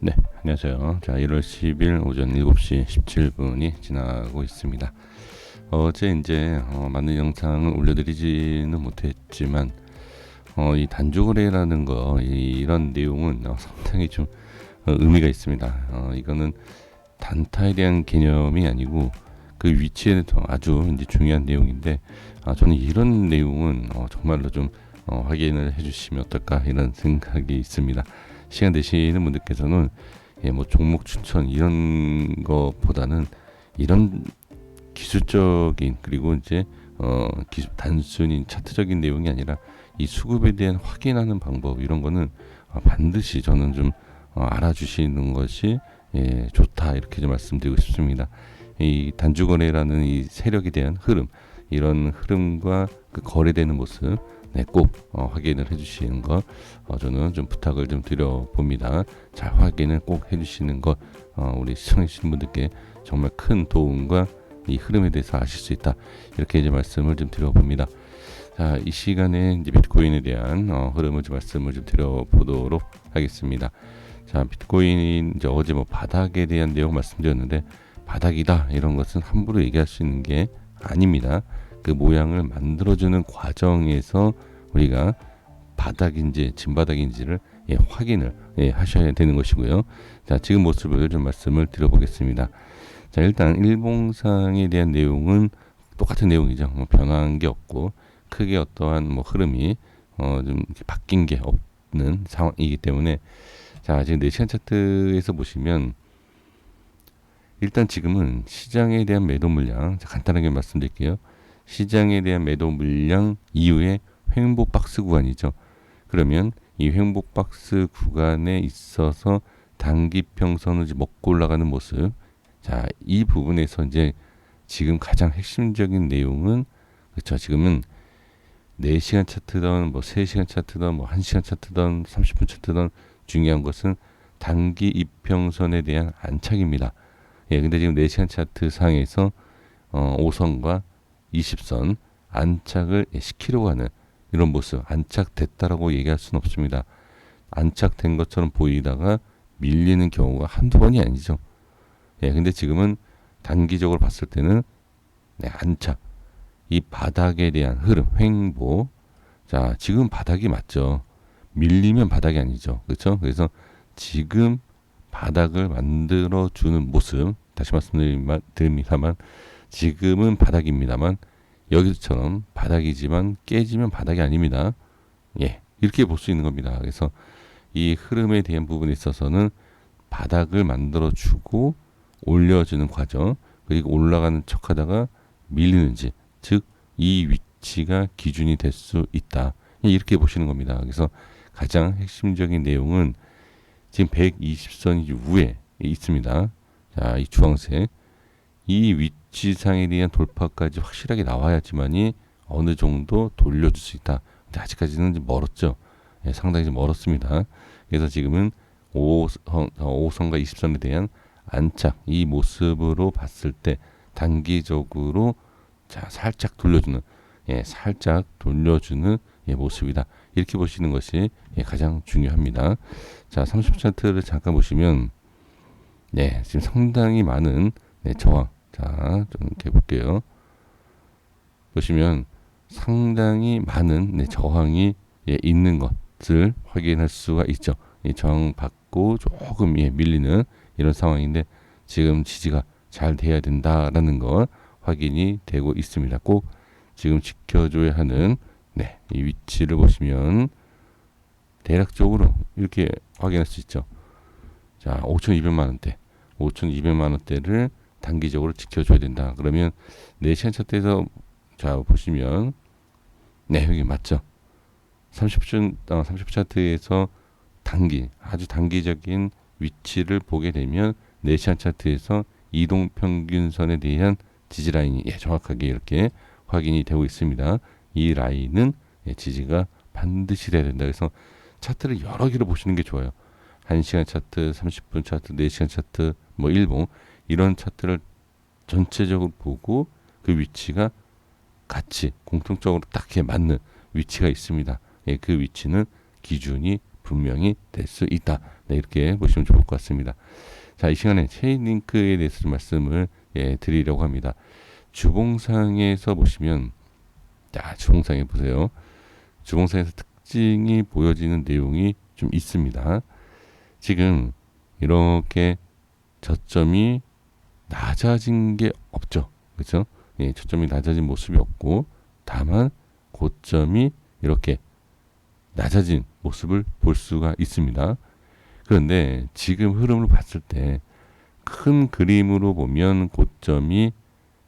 네, 안녕하세요. 자, 1월 10일 오전 7시 17분이 지나고 있습니다. 어제 이제 많은 영상을 올려드리지는 못했지만 이 단조거래라는 거 이런 내용은 상당히 좀 의미가 있습니다. 이거는 단타에 대한 개념이 아니고 그 위치에서 아주 이제 중요한 내용인데 저는 이런 내용은 정말로 좀 확인을 해주시면 어떨까 이런 생각이 있습니다. 시간 되시는 분들께서는 뭐 종목 추천 이런 것보다는 이런 기술적인 그리고 이제 단순히 차트적인 내용이 아니라 이 수급에 대한 확인하는 방법 이런 거는 반드시 저는 좀 알아주시는 것이 좋다 이렇게 좀 말씀드리고 싶습니다. 이 단주거래라는 이 세력에 대한 흐름 이런 흐름과 그 거래되는 모습 꼭 확인을 해주시는 거 저는 좀 부탁을 좀 드려봅니다. 잘 확인을 꼭 해주시는 것 우리 시청해주시는 분들께 정말 큰 도움과 이 흐름에 대해서 아실 수 있다 이렇게 이제 말씀을 좀 드려봅니다. 자, 이 시간에 이제 비트코인에 대한 흐름을 좀 말씀을 좀 드려보도록 하겠습니다. 자, 비트코인 이제 어제 뭐 바닥에 대한 내용 말씀드렸는데 바닥이다 이런 것은 함부로 얘기할 수 있는 게 아닙니다. 그 모양을 만들어주는 과정에서 우리가 바닥인지 진바닥인지를 확인을 하셔야 되는 것이고요. 자, 지금 모습을 좀 말씀을 드려보겠습니다. 자, 일단 일봉상에 대한 내용은 똑같은 내용이죠. 뭐 변한 게 없고 크게 어떠한 뭐 흐름이 좀 바뀐 게 없는 상황이기 때문에 자, 지금 4시간 차트에서 보시면 일단 지금은 시장에 대한 매도 물량 간단하게 말씀드릴게요. 시장에 대한 매도 물량 이후에 횡보 박스 구간이죠. 그러면 이 횡보 박스 구간에 있어서 단기 평선을 먹고 올라가는 모습. 자, 이 부분에서 이제 지금 가장 핵심적인 내용은 그렇죠. 지금은 4시간 차트든 뭐 3시간 차트든 뭐 1시간 차트든 30분 차트든 중요한 것은 단기 이평선에 대한 안착입니다. 근데 지금 4시간 차트 상에서 5선과 20선 안착을 시키려고 하는 이런 모습, 안착됐다라고 얘기할 수는 없습니다. 안착된 것처럼 보이다가 밀리는 경우가 한두 번이 아니죠. 근데 지금은 단기적으로 봤을 때는 안착, 이 바닥에 대한 흐름, 횡보. 자, 지금 바닥이 맞죠. 밀리면 바닥이 아니죠. 그렇죠? 그래서 지금 바닥을 만들어주는 모습, 다시 말씀드립니다만 지금은 바닥입니다만 여기서처럼 바닥이지만 깨지면 바닥이 아닙니다. 이렇게 볼 수 있는 겁니다. 그래서 이 흐름에 대한 부분에 있어서는 바닥을 만들어주고 올려주는 과정, 그리고 올라가는 척하다가 밀리는지, 즉 이 위치가 기준이 될 수 있다. 이렇게 보시는 겁니다. 그래서 가장 핵심적인 내용은 지금 120선 위에 있습니다. 자, 이 주황색 이 위치상에 대한 돌파까지 확실하게 나와야지만이 어느 정도 돌려줄 수 있다. 근데 아직까지는 좀 멀었죠. 상당히 좀 멀었습니다. 그래서 지금은 5선과 20선에 대한 안착 이 모습으로 봤을 때 단기적으로 자 살짝 돌려주는 살짝 돌려주는 모습이다. 이렇게 보시는 것이 가장 중요합니다. 자, 30분 차트를 잠깐 보시면 지금 상당히 많은 저항. 자, 좀 이렇게 볼게요. 보시면 상당히 많은 저항이 있는 것을 확인할 수가 있죠. 저항 받고 조금 밀리는 이런 상황인데 지금 지지가 잘 돼야 된다라는 걸 확인이 되고 있습니다. 꼭 지금 지켜줘야 하는 이 위치를 보시면 대략적으로 이렇게 확인할 수 있죠. 자, 5,200만 원대, 5,200만 원대를 단기적으로 지켜줘야 된다. 그러면 4시간 차트에서 자 보시면 여기 맞죠. 30분 차트에서 아주 단기적인 위치를 보게 되면 4시간 차트에서 이동평균선에 대한 지지라인이 정확하게 이렇게 확인이 되고 있습니다. 이 라인은 지지가 반드시 돼야 된다. 그래서 차트를 여러 개로 보시는 게 좋아요. 1시간 차트, 30분 차트, 4시간 차트, 뭐 일봉 이런 차트를 전체적으로 보고 그 위치가 같이 공통적으로 딱 맞는 위치가 있습니다. 그 위치는 기준이 분명히 될 수 있다. 네, 이렇게 보시면 좋을 것 같습니다. 자, 이 시간에 체인링크에 대해서 좀 말씀을 드리려고 합니다. 주봉상에서 보시면, 자, 주봉상에 보세요. 주봉상에서 특징이 보여지는 내용이 좀 있습니다. 지금 이렇게 저점이 낮아진 게 없죠. 그렇죠? 예, 저점이 낮아진 모습이 없고, 다만 고점이 이렇게 낮아진 모습을 볼 수가 있습니다. 그런데 지금 흐름을 봤을 때 큰 그림으로 보면 고점이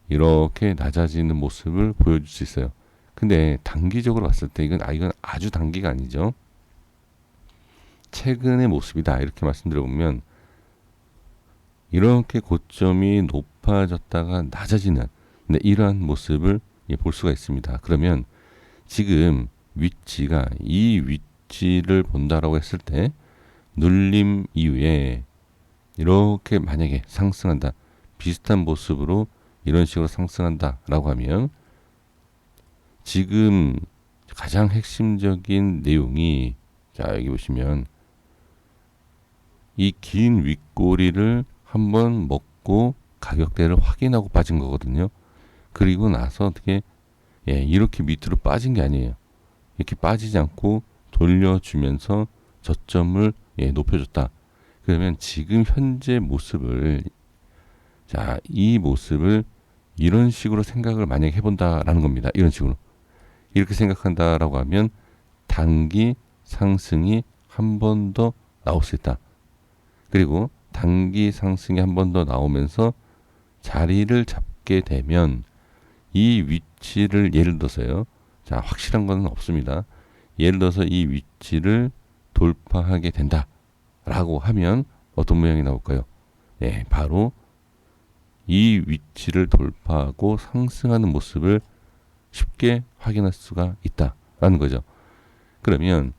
이렇게 낮아지는 모습을 보여줄 수 있어요. 근데 단기적으로 봤을 때 이건 아주 단기가 아니죠. 최근의 모습이다, 이렇게 말씀드려보면 이렇게 고점이 높아졌다가 낮아지는, 네, 이러한 모습을 볼 수가 있습니다. 그러면 지금 위치가 이 위치를 본다라고 했을 때 눌림 이후에 이렇게 만약에 상승한다, 비슷한 모습으로 이런 식으로 상승한다 라고 하면 지금 가장 핵심적인 내용이, 자, 여기 보시면 이 긴 윗꼬리를 한번 먹고 가격대를 확인하고 빠진 거거든요. 그리고 나서 어떻게 이렇게 밑으로 빠진 게 아니에요. 이렇게 빠지지 않고 돌려주면서 저점을 높여줬다. 그러면 지금 현재 모습을, 자, 이 모습을 이런 식으로 생각을 만약에 해본다라는 겁니다. 이런 식으로. 이렇게 생각한다라고 하면 단기 상승이 한 번 더 나올 수 있다. 그리고 단기 상승이 한 번 더 나오면서 자리를 잡게 되면 이 위치를, 예를 들어서요. 자, 확실한 건 없습니다. 예를 들어서 이 위치를 돌파하게 된다 라고 하면 어떤 모양이 나올까요? 예, 바로 이 위치를 돌파하고 상승하는 모습을 쉽게 확인할 수가 있다라는 거죠. 그러면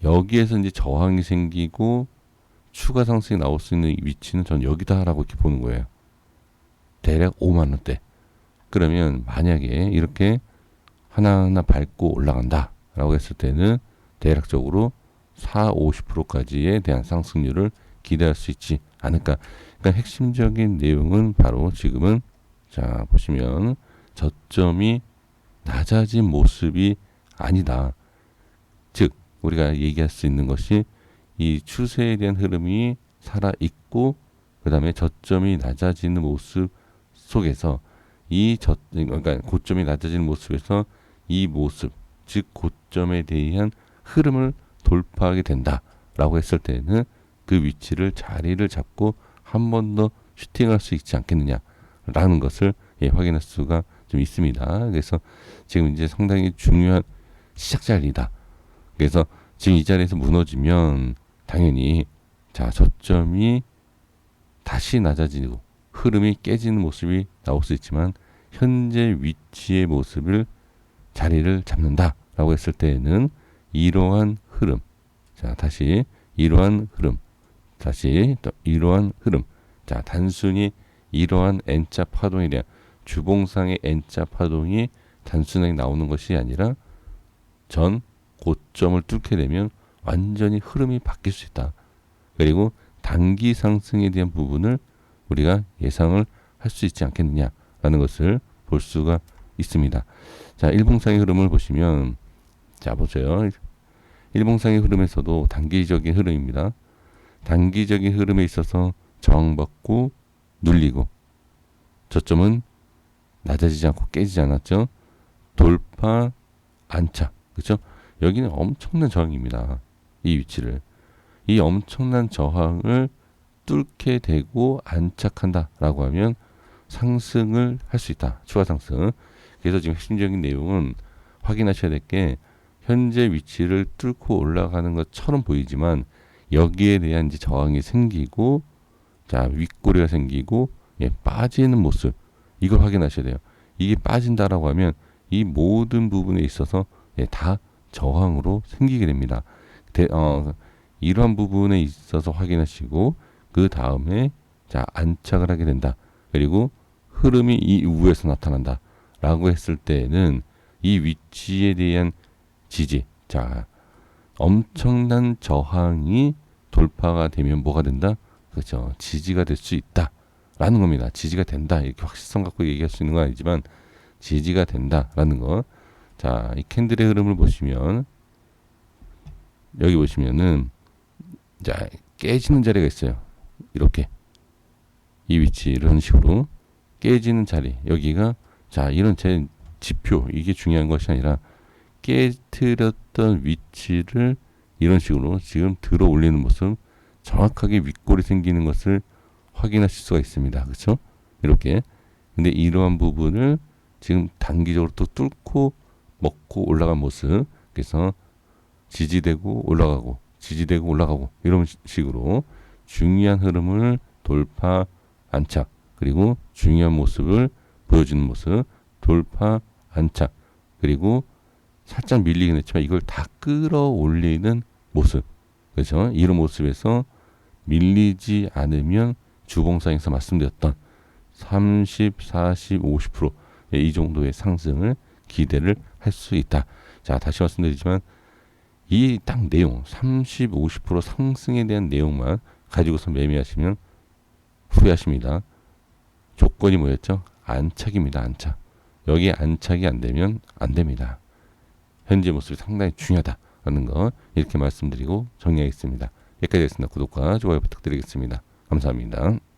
여기에서 이제 저항이 생기고 추가 상승이 나올 수 있는 위치는 전 여기다라고 이렇게 보는 거예요. 대략 5만 원대. 그러면 만약에 이렇게 하나하나 밟고 올라간다 라고 했을 때는 대략적으로 40~50%까지에 대한 상승률을 기대할 수 있지 않을까. 그러니까 핵심적인 내용은 바로 지금은, 자, 보시면 저점이 낮아진 모습이 아니다. 즉 우리가 얘기할 수 있는 것이 이 추세에 대한 흐름이 살아있고 그 다음에 저점이 낮아지는 모습 속에서 그러니까 고점이 낮아지는 모습에서 이 모습, 즉 고점에 대한 흐름을 돌파하게 된다라고 했을 때는 그 위치를, 자리를 잡고 한 번 더 슈팅할 수 있지 않겠느냐라는 것을 확인할 수가 좀 있습니다. 그래서 지금 이제 상당히 중요한 시작 자리다. 그래서 지금 이 자리에서 무너지면 당연히, 자, 저점이 다시 낮아지고 흐름이 깨지는 모습이 나올 수 있지만 현재 위치의 모습을, 자리를 잡는다라고 했을 때에는 이러한 흐름, 자, 다시 이러한 흐름, 다시 또 이러한 흐름, 자, 단순히 이러한 N자 파동에 대한 주봉상의 N자 파동이 단순하게 나오는 것이 아니라 전 고점을 뚫게 되면 완전히 흐름이 바뀔 수 있다. 그리고 단기 상승에 대한 부분을 우리가 예상을 할 수 있지 않겠느냐라는 것을 볼 수가 있습니다. 자, 일봉상의 흐름을 보시면, 자, 보세요. 일봉상의 흐름에서도 단기적인 흐름입니다. 단기적인 흐름에 있어서 저항받고 눌리고 저점은 낮아지지 않고 깨지지 않았죠. 돌파, 안착, 그렇죠? 여기는 엄청난 저항입니다. 이 위치를, 이 엄청난 저항을 뚫게 되고 안착한다라고 하면 상승을 할 수 있다. 추가 상승. 그래서 지금 핵심적인 내용은 확인하셔야 될 게, 현재 위치를 뚫고 올라가는 것처럼 보이지만 여기에 대한 이제 저항이 생기고, 자, 윗꼬리가 생기고, 빠지는 모습, 이걸 확인하셔야 돼요. 이게 빠진다라고 하면 이 모든 부분에 있어서 다 저항으로 생기게 됩니다. 이러한 부분에 있어서 확인하시고 그 다음에, 자, 안착을 하게 된다. 그리고 흐름이 이 위에서 나타난다 라고 했을 때는 이 위치에 대한 지지, 자, 엄청난 저항이 돌파가 되면 뭐가 된다? 그렇죠. 지지가 될 수 있다. 라는 겁니다. 지지가 된다. 이렇게 확실성 갖고 얘기할 수 있는 건 아니지만 지지가 된다라는 거. 자, 이 캔들의 흐름을 보시면 여기 보시면은 자, 깨지는 자리가 있어요. 이렇게 이 위치 이런 식으로 깨지는 자리. 여기가 자, 이런 제 지표 이게 중요한 것이 아니라 깨트렸던 위치를 이런 식으로 지금 들어 올리는 모습 정확하게 윗골이 생기는 것을 확인하실 수가 있습니다. 그렇죠? 이렇게. 근데 이러한 부분을 지금 단기적으로 또 뚫고 먹고 올라간 모습. 그래서 지지되고 올라가고 지지되고 올라가고 이런 식으로 중요한 흐름을 돌파 안착 그리고 중요한 모습을 보여주는 모습 돌파 안착 그리고 살짝 밀리긴 했지만 이걸 다 끌어올리는 모습. 그렇죠? 이런 모습에서 밀리지 않으면 주봉상에서 말씀드렸던 30, 40, 50%이 정도의 상승을 기대를 할 수 있다. 자, 다시 말씀드리지만 이 딱 내용 30, 50% 상승에 대한 내용만 가지고서 매매하시면 후회하십니다. 조건이 뭐였죠? 안착입니다. 안착. 여기에 안착이 안 되면 안 됩니다. 현재 모습이 상당히 중요하다라는 거 이렇게 말씀드리고 정리하겠습니다. 여기까지 하겠습니다. 구독과 좋아요 부탁드리겠습니다. 감사합니다.